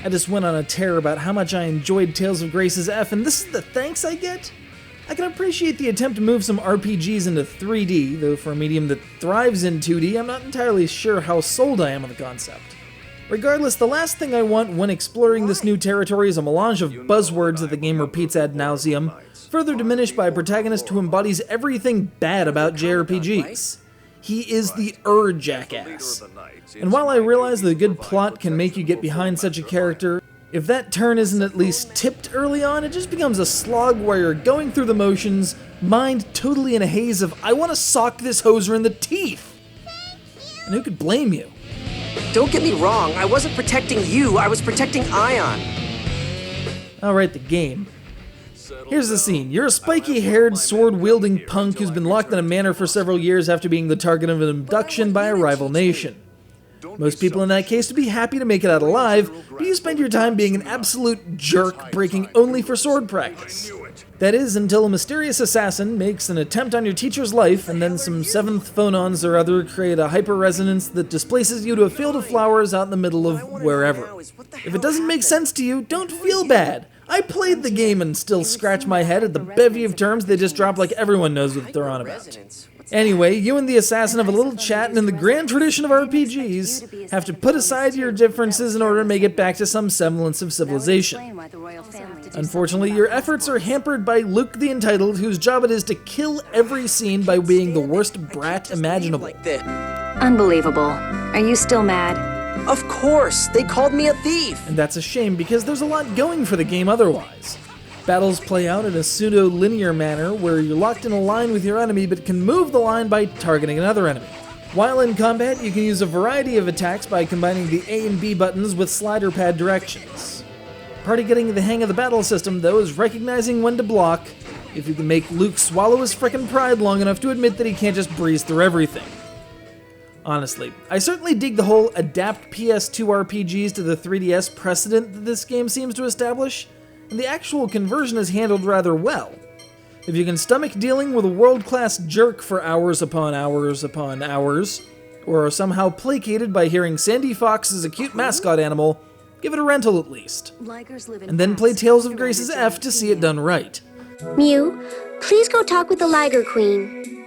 I just went on a tear about how much I enjoyed Tales of Grace's F, and this is the thanks I get? I can appreciate the attempt to move some RPGs into 3D, though for a medium that thrives in 2D, I'm not entirely sure how sold I am on the concept. Regardless, the last thing I want when exploring this new territory is a melange of buzzwords that the game repeats ad nauseum, further diminished by a protagonist who embodies everything bad about JRPGs. He is the jackass. And while I realize that a good plot can make you get behind such a character, if that turn isn't at least tipped early on, it just becomes a slog where you're going through the motions, mind totally in a haze of, I want to sock this hoser in the teeth! And who could blame you? Don't get me wrong, I wasn't protecting you, I was protecting Ion. Alright, the game. Here's the scene. You're a spiky-haired, sword-wielding punk who's been locked in a manor for several years after being the target of an abduction by a rival nation. Most people in that case would be happy to make it out alive, but you spend your time being an absolute jerk, breaking only for sword practice. That is, until a mysterious assassin makes an attempt on your teacher's life, and then some seventh phonons or other create a hyper-resonance that displaces you to a field of flowers out in the middle of wherever. If it doesn't make sense to you, don't feel bad. I played the game and still scratch my head at the bevy of terms they just drop like everyone knows what they're on about. Anyway, you and the assassin have a little chat, and in the grand tradition of RPGs, have to put aside your differences in order to make it back to some semblance of civilization. Unfortunately, your efforts are hampered by Luke the Entitled, whose job it is to kill every scene by being the worst brat imaginable. Unbelievable. Are you still mad? Of course, they called me a thief. And that's a shame, because there's a lot going for the game otherwise. Battles play out in a pseudo-linear manner where you're locked in a line with your enemy but can move the line by targeting another enemy. While in combat, you can use a variety of attacks by combining the A and B buttons with slider pad directions. Part of getting the hang of the battle system, though, is recognizing when to block, if you can make Luke swallow his frickin' pride long enough to admit that he can't just breeze through everything. Honestly, I certainly dig the whole adapt PS2 RPGs to the 3DS precedent that this game seems to establish, and the actual conversion is handled rather well. If you can stomach dealing with a world-class jerk for hours upon hours upon hours, or are somehow placated by hearing Sandy Fox is a cute mascot animal, give it a rental at least. And then play Tales of Grace's F to see it done right. Mew, please go talk with the Liger Queen.